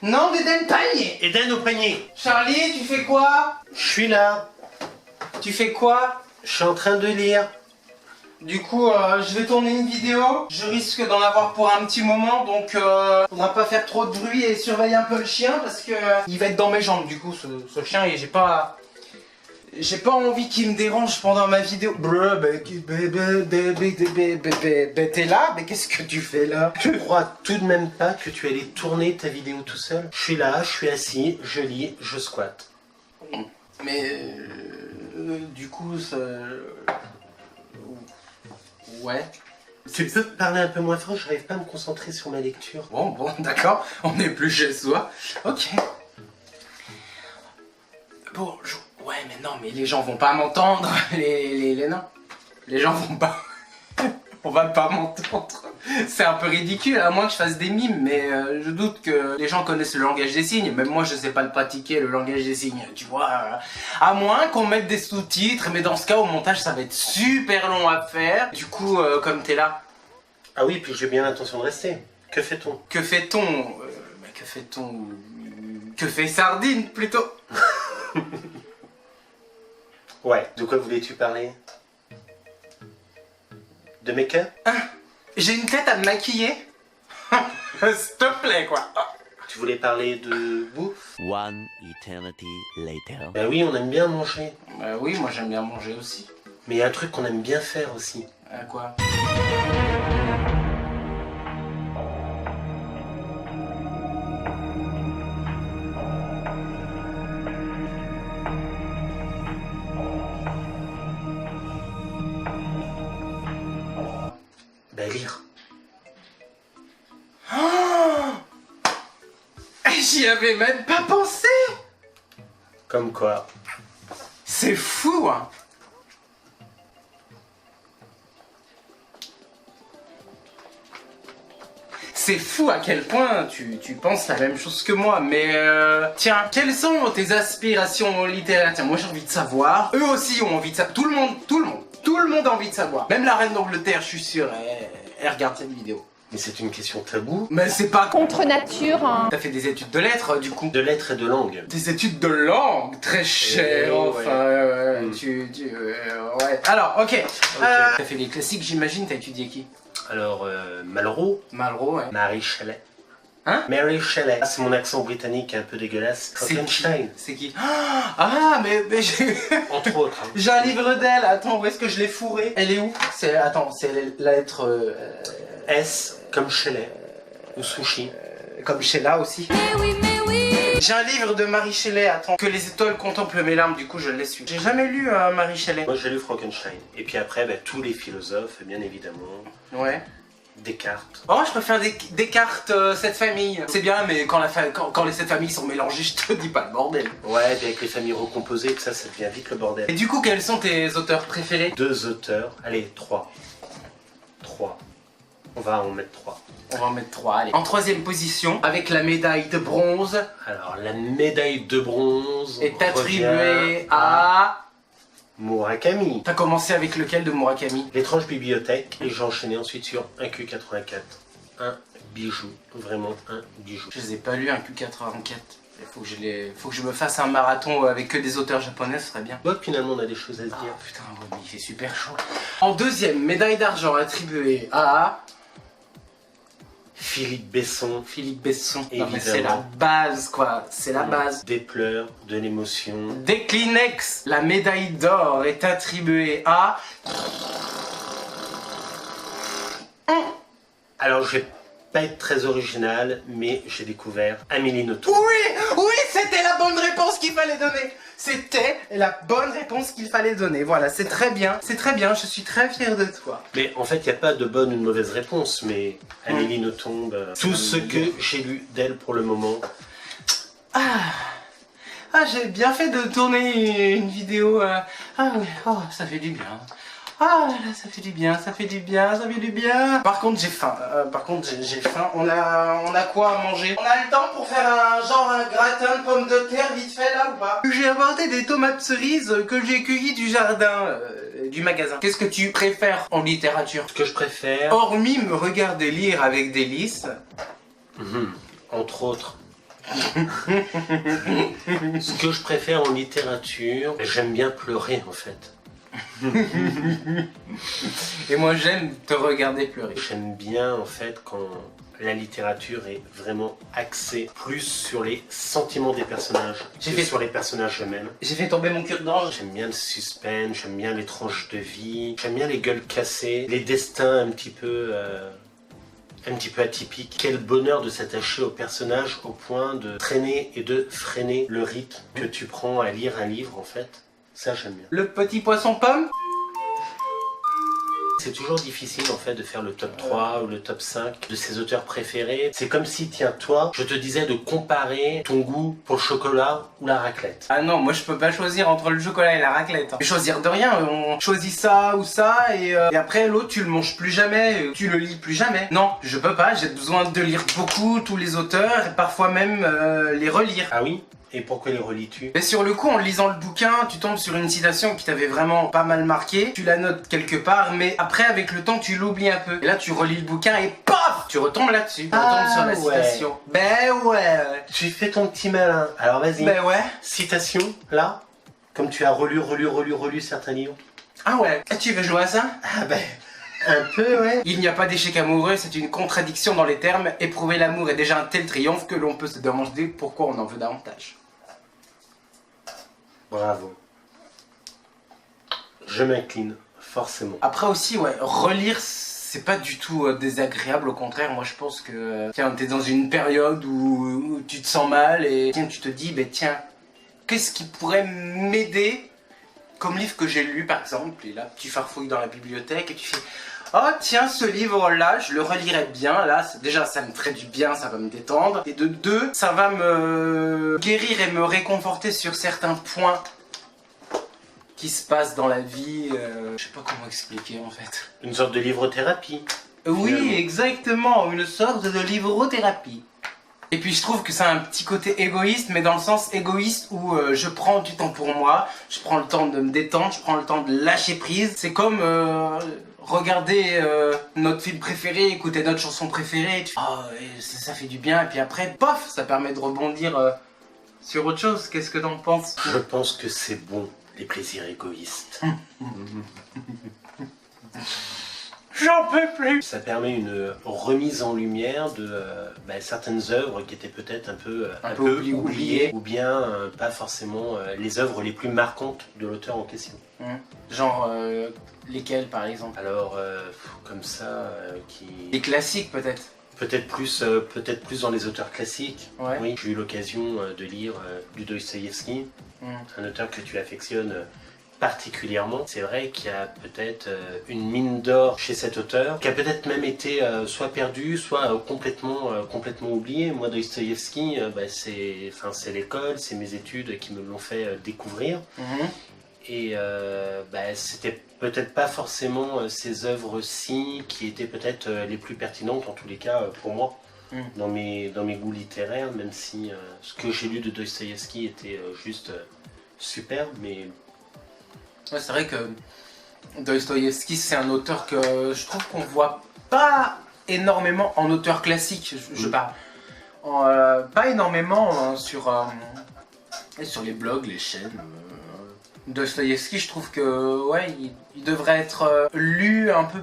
Non, d'Eden panier. Eden au panier. Charlie, tu fais quoi? Je suis là. Tu fais quoi? Je suis en train de lire. Du coup, je vais tourner une vidéo. Je risque d'en avoir pour un petit moment, donc faudra pas faire trop de bruit et surveiller un peu le chien parce que il va être dans mes jambes. Du coup, ce chien, et j'ai pas envie qu'il me dérange pendant ma vidéo. T'es là? Mais qu'est-ce que tu fais là? Tu crois tout de même pas que tu allais tourner ta vidéo tout seul? Je suis là, je suis assis, je lis, je squatte. Mais du coup, ça... Ouais. Tu peux parler un peu moins fort, j'arrive pas à me concentrer sur ma lecture. Bon, d'accord, on n'est plus chez soi. Ok. Bonjour. Ouais, mais non, mais les gens vont pas m'entendre. Non. Les gens vont pas... On va pas m'entendre. C'est un peu ridicule, à moins que je fasse des mimes, mais je doute que les gens connaissent le langage des signes. Même moi, je sais pas le pratiquer, le langage des signes, tu vois. À moins qu'on mette des sous-titres, mais dans ce cas, au montage, ça va être super long à faire. Du coup, comme t'es là... Ah oui, puis j'ai bien l'intention de rester. Que fait-on? Que fait-on? Que fait-on? Que fait Sardine, plutôt? Ouais, de quoi voulais-tu parler? De make-up? J'ai une tête à me maquiller. S'il te plaît, quoi. Tu voulais parler de bouffe? One eternity later. Bah oui, on aime bien manger. Oui, moi j'aime bien manger aussi. Mais il y a un truc qu'on aime bien faire aussi. Quoi? Bah lire. J'y avais même pas pensé. Comme quoi? C'est fou, hein. C'est fou à quel point tu penses la même chose que moi, mais tiens, quelles sont tes aspirations littéraires? Tiens, moi j'ai envie de savoir, eux aussi ont envie de savoir, tout le monde a envie de savoir. Même la reine d'Angleterre, je suis sûr, elle regarde cette vidéo. Mais c'est une question taboue. Mais c'est pas contre nature, hein. T'as fait des études de lettres, du coup? De lettres et de langue. Des études de langue, très chères, enfin, ouais. Alors, ok. T'as fait les classiques, j'imagine, t'as étudié qui? Alors, Malraux. Malraux, ouais. Mary Shelley. Hein? Mary Shelley. Ah, c'est mon accent britannique un peu dégueulasse. C'est qui? Frankenstein. C'est qui? Ah, mais j'ai... Entre autres. Hein. J'ai un livre d'elle, attends, où est-ce que je l'ai fourré? Elle est où? Attends, c'est la lettre... S comme Shelley. Ou sushi. Comme Sheila aussi. J'ai un livre de Mary Shelley, attends. Que les étoiles contemplent mes larmes, du coup je l'ai su. J'ai jamais lu Mary Shelley. Moi j'ai lu Frankenstein. Et puis après, bah, tous les philosophes, bien évidemment. Ouais. Descartes. Oh, je préfère Descartes, cette famille. C'est bien, mais quand les sept familles sont mélangées, je te dis pas le bordel. Ouais, puis avec les familles recomposées, ça devient vite le bordel. Et du coup, quels sont tes auteurs préférés? 2 auteurs, allez, 3. On va en mettre 3. On va en mettre 3, allez. En 3ème position, avec la médaille de bronze. Alors, la médaille de bronze est attribuée à... Murakami. T'as commencé avec lequel de Murakami? L'étrange bibliothèque, et j'ai enchaîné ensuite sur un Q84. Un bijou, vraiment un bijou. Je les ai pas lus, un Q84. Faut que je me fasse un marathon avec que des auteurs japonais, ce serait bien. Bon, finalement, on a des choses à se dire. Oh, putain, ouais, il fait super chaud. En 2ème, médaille d'argent attribuée à... Philippe Besson. Philippe Besson. Évidemment. Non, mais c'est la base, quoi. C'est la base. Des pleurs, de l'émotion. Des Kleenex. La médaille d'or est attribuée à... Alors, je vais pas être très original, mais j'ai découvert Amélie Nothomb. Oui, c'était la bonne réponse qu'il fallait donner. C'était la bonne réponse qu'il fallait donner. Voilà, c'est très bien, je suis très fier de toi. Mais en fait, il n'y a pas de bonne ou de mauvaise réponse, mais Amélie Nothomb, tout ce que j'ai lu d'elle pour le moment. J'ai bien fait de tourner une vidéo. Ah oui, oh, ça fait du bien. Ah là là, ça fait du bien, ça fait du bien, ça fait du bien. Par contre, j'ai faim. J'ai faim. On a quoi à manger? On a le temps pour faire un gratin de pommes de terre vite fait là ou pas? J'ai apporté des tomates cerises que j'ai cueillies du jardin, du magasin. Qu'est-ce que tu préfères en littérature? Ce que je préfère, Hormis me regarder lire avec délice. entre autres, Ce que je préfère en littérature, j'aime bien pleurer en fait. Et moi j'aime te regarder pleurer. J'aime bien en fait quand la littérature est vraiment axée plus sur les sentiments des personnages que sur les personnages eux-mêmes. J'ai fait tomber mon cure-dent. J'aime bien le suspense, j'aime bien les tranches de vie, j'aime bien les gueules cassées, les destins un petit peu atypiques. Quel bonheur de s'attacher au personnage au point de traîner et de freiner le rythme que tu prends à lire un livre en fait. Ça j'aime bien. Le petit poisson pomme. C'est toujours difficile en fait de faire le top 3 ou le top 5 de ses auteurs préférés. C'est comme si, tiens, toi, je te disais de comparer ton goût pour le chocolat ou la raclette. Ah non, moi je peux pas choisir entre le chocolat et la raclette. Je vais choisir de rien, on choisit ça ou ça et après l'autre tu le manges plus jamais, tu le lis plus jamais. Non, je peux pas, j'ai besoin de lire beaucoup tous les auteurs et parfois même les relire. Ah oui? Et pourquoi les relis-tu? Mais sur le coup, en lisant le bouquin, tu tombes sur une citation qui t'avait vraiment pas mal marqué, tu la notes quelque part, mais après, avec le temps, tu l'oublies un peu. Et là, tu relis le bouquin et paf, tu retombes là-dessus. Tu retombes sur la citation. Ben ouais. Tu fais ton petit malin. Alors vas-y. Ben ouais. Citation, là, comme tu as relu certains livres. Ah ouais. Et tu veux jouer à ça? Ah ben... Un peu, ouais. Il n'y a pas d'échec amoureux, c'est une contradiction dans les termes. Éprouver l'amour est déjà un tel triomphe que l'on peut se demander pourquoi on en veut davantage. Bravo. Je m'incline, forcément. Après aussi, ouais, relire, c'est pas du tout désagréable, au contraire, moi je pense que... Tiens, t'es dans une période où tu te sens mal et tiens, tu te dis, ben tiens, qu'est-ce qui pourrait m'aider comme livre que j'ai lu par exemple, et là tu farfouilles dans la bibliothèque et tu fais... Oh tiens, ce livre-là, je le relirais bien, là, déjà ça me ferait du bien, ça va me détendre. Et de deux, ça va me guérir et me réconforter sur certains points qui se passent dans la vie. Je sais pas comment expliquer en fait. Une sorte de livre-thérapie. Oui, exactement, une sorte de livrothérapie. Et puis je trouve que c'est un petit côté égoïste, mais dans le sens égoïste où je prends du temps pour moi, je prends le temps de me détendre, je prends le temps de lâcher prise. C'est comme regarder notre film préféré, écouter notre chanson préférée, et ça fait du bien, et puis après, pof, ça permet de rebondir sur autre chose. Qu'est-ce que t'en penses? Je pense que c'est bon, les plaisirs égoïstes. J'en peux plus. Ça permet une remise en lumière de certaines œuvres qui étaient peut-être un peu oubliées, ou bien pas forcément les œuvres les plus marquantes de l'auteur en question. Genre lesquelles par exemple? Alors comme ça Les classiques peut-être. Peut-être plus dans les auteurs classiques. Ouais. Oui, j'ai eu l'occasion de lire du Dostoïevski, un auteur que tu affectionnes particulièrement. C'est vrai qu'il y a peut-être une mine d'or chez cet auteur, qui a peut-être même été soit perdu, soit complètement oublié. Moi, Dostoïevski, c'est l'école, c'est mes études qui me l'ont fait découvrir. Et c'était peut-être pas forcément ces œuvres-ci qui étaient peut-être les plus pertinentes, en tous les cas pour moi, dans mes goûts littéraires, même si ce que j'ai lu de Dostoïevski était juste super, mais... Ouais, c'est vrai que Dostoïevski, c'est un auteur que je trouve qu'on voit pas énormément en auteur classique, je parle. Pas énormément sur les blogs, les chaînes. Dostoïevski, je trouve que ouais, il devrait être lu un peu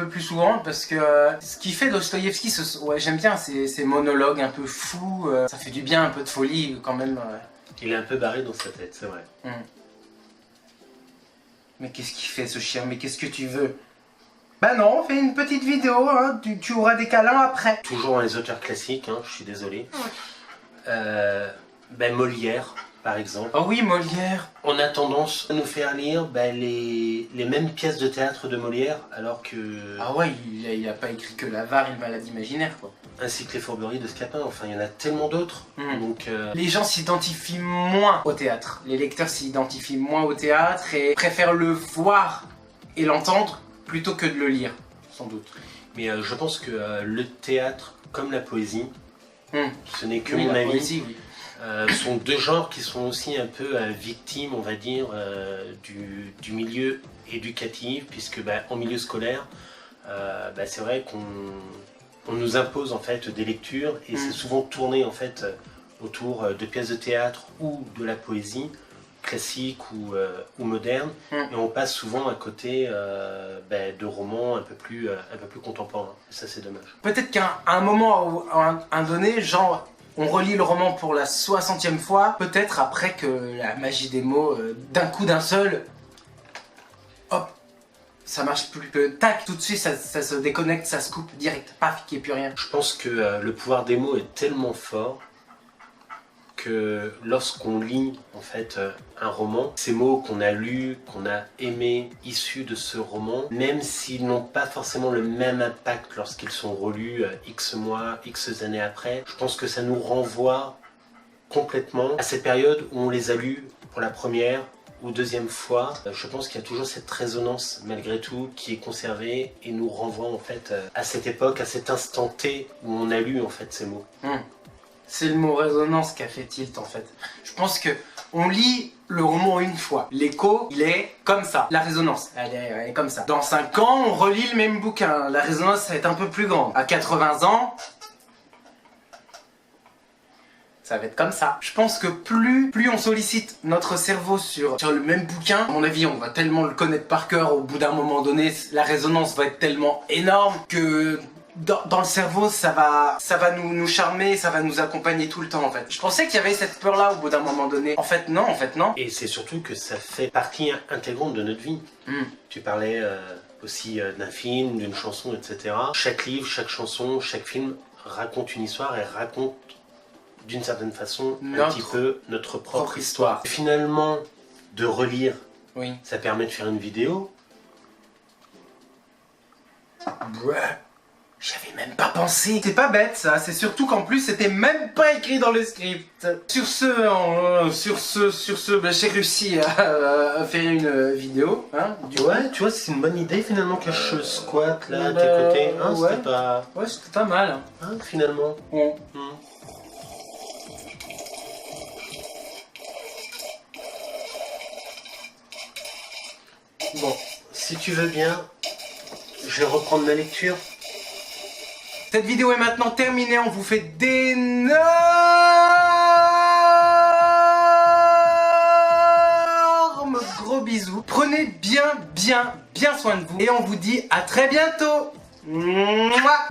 plus souvent, parce que ce qui fait Dostoïevski, ouais, j'aime bien ces monologues un peu fous, ça fait du bien, un peu de folie quand même. Il est un peu barré dans sa tête, c'est vrai. Mais qu'est-ce qu'il fait ce chien? Mais qu'est-ce que tu veux? Bah non, fais une petite vidéo, hein. Tu auras des câlins après. Toujours dans les auteurs classiques, hein, je suis désolé. Molière, par exemple. Oh oui, Molière. On a tendance à nous faire lire les mêmes pièces de théâtre de Molière, alors que... Ah ouais, il a pas écrit que l'avare et le malade imaginaire, quoi. Ainsi que les fourberies de Scapin, enfin il y en a tellement d'autres. Donc, les gens s'identifient moins au théâtre. Les lecteurs s'identifient moins au théâtre et préfèrent le voir et l'entendre plutôt que de le lire, sans doute. Mais je pense que le théâtre, comme la poésie, ce n'est que oui, mon avis, poésie, oui. sont deux genres qui sont aussi un peu victimes, on va dire, du milieu éducatif, puisque en milieu scolaire, c'est vrai qu'on nous impose en fait des lectures et c'est souvent tourné en fait autour de pièces de théâtre ou de la poésie, classique ou moderne, et on passe souvent à côté de romans un peu plus contemporains. Ça, c'est dommage. Peut-être qu'à un moment ou à un donné, genre, on relit le roman pour la 60e fois, peut-être après que la magie des mots, d'un coup d'un seul, hop, ça marche plus que tac, tout de suite ça se déconnecte, ça se coupe direct, paf, qu'il n'y ait plus rien. Je pense que le pouvoir des mots est tellement fort que lorsqu'on lit en fait un roman, ces mots qu'on a lus, qu'on a aimés, issus de ce roman, même s'ils n'ont pas forcément le même impact lorsqu'ils sont relus X mois, X années après, je pense que ça nous renvoie complètement à cette période où on les a lus pour la première ou deuxième fois. Je pense qu'il y a toujours cette résonance malgré tout qui est conservée et nous renvoie en fait à cette époque, à cet instant T où on a lu en fait ces mots. C'est le mot résonance qui a fait tilt en fait. Je pense que on lit le roman une fois. L'écho, il est comme ça. La résonance, elle est comme ça. Dans 5 ans, on relit le même bouquin. La résonance va être un peu plus grande. À 80 ans, ça va être comme ça. Je pense que plus on sollicite notre cerveau sur le même bouquin, à mon avis, on va tellement le connaître par cœur, au bout d'un moment donné, la résonance va être tellement énorme que dans le cerveau, ça va nous charmer, ça va nous accompagner tout le temps en fait. Je pensais qu'il y avait cette peur-là au bout d'un moment donné. En fait non. Et c'est surtout que ça fait partie intégrante de notre vie. Tu parlais aussi d'un film, d'une chanson, etc. Chaque livre, chaque chanson, chaque film raconte une histoire et raconte d'une certaine façon un petit peu notre propre histoire. Finalement, de relire, ça permet de faire une vidéo. Ouais. J'y avais même pas pensé. C'est pas bête ça, c'est surtout qu'en plus c'était même pas écrit dans le script. Sur ce, j'ai réussi à faire une vidéo. Hein, ouais, tu vois, c'est une bonne idée finalement que je squatte là à tes côtés. Hein, ouais. C'était pas... Ouais, c'était pas mal. Hein, finalement. Bon, si tu veux bien, je vais reprendre ma lecture. Cette vidéo est maintenant terminée, on vous fait d'énormes gros bisous. Prenez bien soin de vous et on vous dit à très bientôt. Mouah.